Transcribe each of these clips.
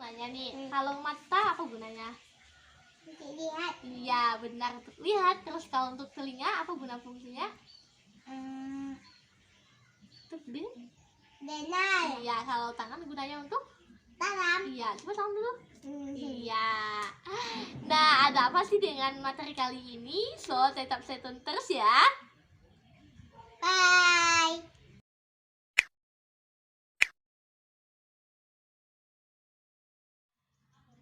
Nanya nih, kalau mata apa gunanya? Untuk lihat. Iya, benar, untuk lihat. Terus kalau untuk telinga apa guna fungsinya? Untuk Dengar. Iya, kalau tangan gunanya untuk? Tanam. Iya, coba tangan dulu. Iya. Nah, ada apa sih dengan materi kali ini? So, tetap stay tune terus ya. Bye.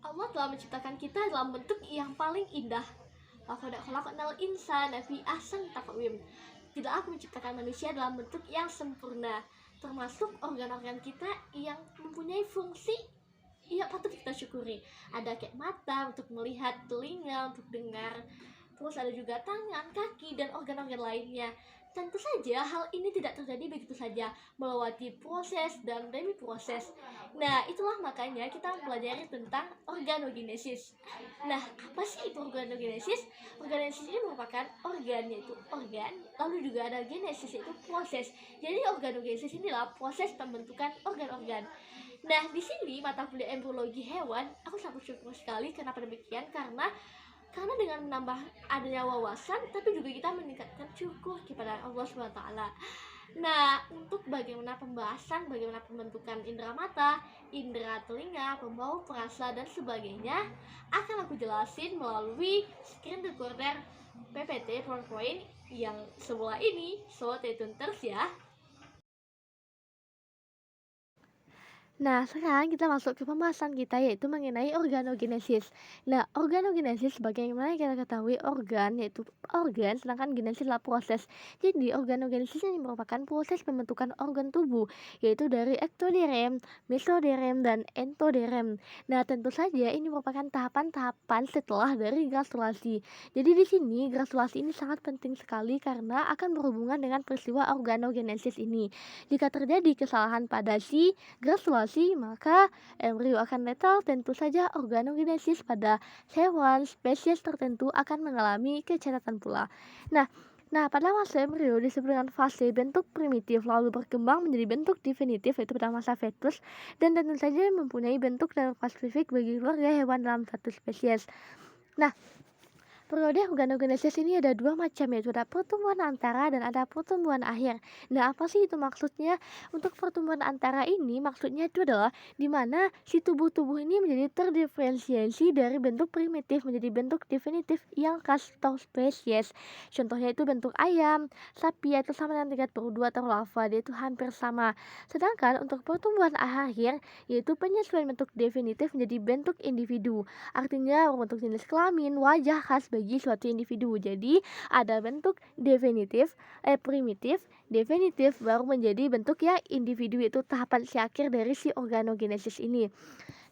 Allah telah menciptakan kita dalam bentuk yang paling indah. Laqad khalaqnal insana fi ahsani taqwim. Tidak aku menciptakan manusia dalam bentuk yang sempurna, termasuk organ-organ kita yang mempunyai fungsi yang patut kita syukuri. Ada kayak mata untuk melihat, telinga untuk dengar, terus ada juga tangan, kaki, dan organ-organ lainnya. Tentu saja hal ini tidak terjadi begitu saja, melewati proses dan demi proses. Nah, itulah makanya kita mempelajari tentang organogenesis. Nah, apa sih itu organogenesis? Organogenesis ini merupakan organ, yaitu organ, lalu juga ada genesis, yaitu proses. Jadi organogenesis inilah proses pembentukan organ-organ. Nah, di sini mata kuliah embriologi hewan, aku sangat bersyukur sekali. Kenapa demikian? Karena dengan menambah adanya wawasan, tapi juga kita meningkatkan syukur kepada Allah SWT. Nah, untuk bagaimana pembahasan, bagaimana pembentukan indera mata, indera telinga, pembau, perasa, dan sebagainya, akan aku jelasin melalui screen recorder PPT PowerPoint yang sebelah ini. So, stay tune terus ya. Nah, sekarang kita masuk ke pembahasan kita, yaitu mengenai organogenesis. Nah, organogenesis sebagaimana kita ketahui, organ yaitu organ, sedangkan genesis adalah proses. Jadi, organogenesis ini merupakan proses pembentukan organ tubuh, yaitu dari ektoderm, mesoderm, dan entoderm. Nah, tentu saja ini merupakan tahapan-tahapan setelah dari granulasi. Jadi, di sini granulasi ini sangat penting sekali karena akan berhubungan dengan peristiwa organogenesis ini. Jika terjadi kesalahan pada si granulasi, maka embrio akan letal. Tentu saja organogenesis pada hewan spesies tertentu akan mengalami kecacatan pula. Nah, pada masa embrio disebut dengan fase bentuk primitif, lalu berkembang menjadi bentuk definitif, yaitu pada masa fetus, dan tentu saja mempunyai bentuk dan spesifik bagi keluarga hewan dalam satu spesies. Nah, periode organogenesis ini ada dua macam, yaitu ada pertumbuhan antara dan ada pertumbuhan akhir. Nah, apa sih itu maksudnya? Untuk pertumbuhan antara ini maksudnya itu adalah di mana si tubuh-tubuh ini menjadi terdiferensiasi dari bentuk primitif menjadi bentuk definitif yang khas atau spesies. Contohnya itu bentuk ayam, sapi, atau sama dengan tingkat berudu atau larva, dia itu hampir sama. Sedangkan untuk pertumbuhan akhir, yaitu penyesuaian bentuk definitif menjadi bentuk individu. Artinya bentuk jenis kelamin, wajah khas bagi suatu individu. Jadi ada bentuk primitif, definitif, baru menjadi bentuk ya individu, itu tahapan si akhir dari si organogenesis ini.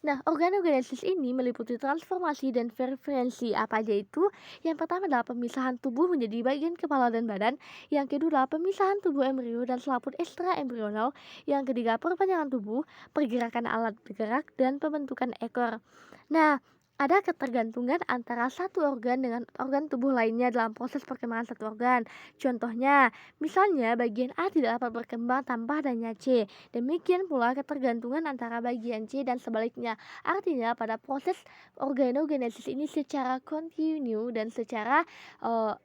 Nah, organogenesis ini meliputi transformasi dan preferensi. Apa aja itu? Yang pertama adalah pemisahan tubuh menjadi bagian kepala dan badan. Yang kedua adalah pemisahan tubuh embrio dan selaput ekstraembrional. Yang ketiga, perpanjangan tubuh, pergerakan alat bergerak, dan pembentukan ekor. Nah, ada ketergantungan antara satu organ dengan organ tubuh lainnya dalam proses perkembangan satu organ. Contohnya, misalnya bagian A tidak dapat berkembang tanpa adanya C. Demikian pula ketergantungan antara bagian C dan sebaliknya. Artinya pada proses organogenesis ini secara kontinu dan secara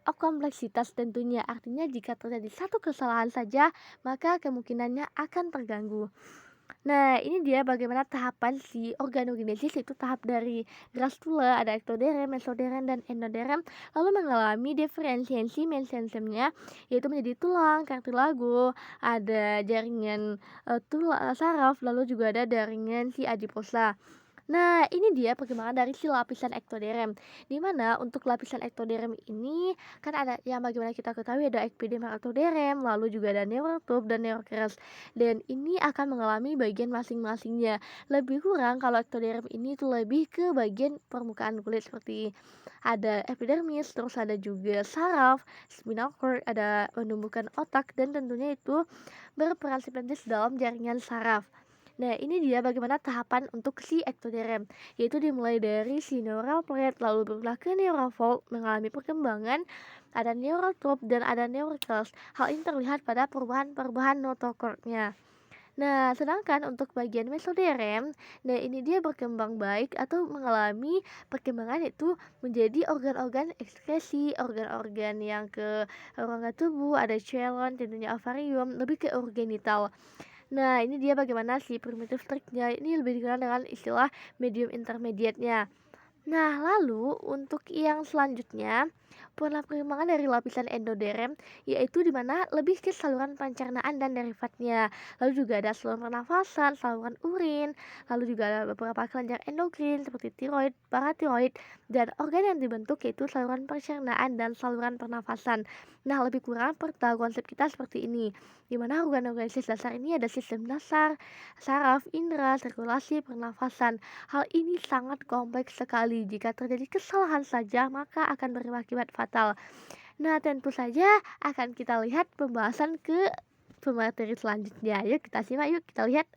kompleksitas tentunya. Artinya jika terjadi satu kesalahan saja, maka kemungkinannya akan terganggu. Nah, ini dia bagaimana tahapan si organogenesis, itu tahap dari gastrula, ada ektoderm, mesoderm, dan endoderm, lalu mengalami diferensiasi mesentemnya, yaitu menjadi tulang, kartilago, ada jaringan saraf, lalu juga ada jaringan si adiposa. Nah, ini dia perkembangan dari si lapisan ektoderm. Di mana untuk lapisan ektoderm ini kan ada yang bagaimana kita ketahui ada epidermal ektoderm, lalu juga ada neurotub dan neurokeras. Dan ini akan mengalami bagian masing-masingnya. Lebih kurang kalau ektoderm ini tuh lebih ke bagian permukaan kulit, seperti ada epidermis, terus ada juga saraf, spinal cord, ada penumbukan otak, dan tentunya itu berperan penting dalam jaringan saraf. Nah, ini dia bagaimana tahapan untuk si ektoderm, yaitu dimulai dari si neural plate, lalu berubah ke neural fold, mengalami perkembangan, ada neural tube dan ada neural cells. Hal ini terlihat pada perubahan notochordnya. Nah, sedangkan untuk bagian mesoderem, nah ini dia berkembang baik atau mengalami perkembangan itu menjadi organ-organ ekskresi, organ-organ yang ke rongga tubuh, ada chelon, tentunya ovarium, lebih ke urogenital. Nah, ini dia bagaimana si primitive triknya, ini lebih dikenal dengan istilah medium intermediate-nya. Nah, lalu untuk yang selanjutnya, pola perkembangan dari lapisan endoderm, yaitu di mana lebih ke saluran pencernaan dan derivatnya. Lalu juga ada saluran pernafasan, saluran urin, lalu juga ada beberapa kelenjar endokrin seperti tiroid, paratiroid, dan organ yang dibentuk yaitu saluran pencernaan dan saluran pernafasan. Nah, lebih kurang per tahu konsep kita seperti ini, di mana organ-organisasi dasar ini ada sistem dasar, saraf, indera, sirkulasi, pernafasan. Hal ini sangat kompleks sekali. Jika terjadi kesalahan saja, maka akan berakibat fatal. Nah, tentu saja akan kita lihat pembahasan ke pemateri selanjutnya. Yuk kita simak, yuk kita lihat.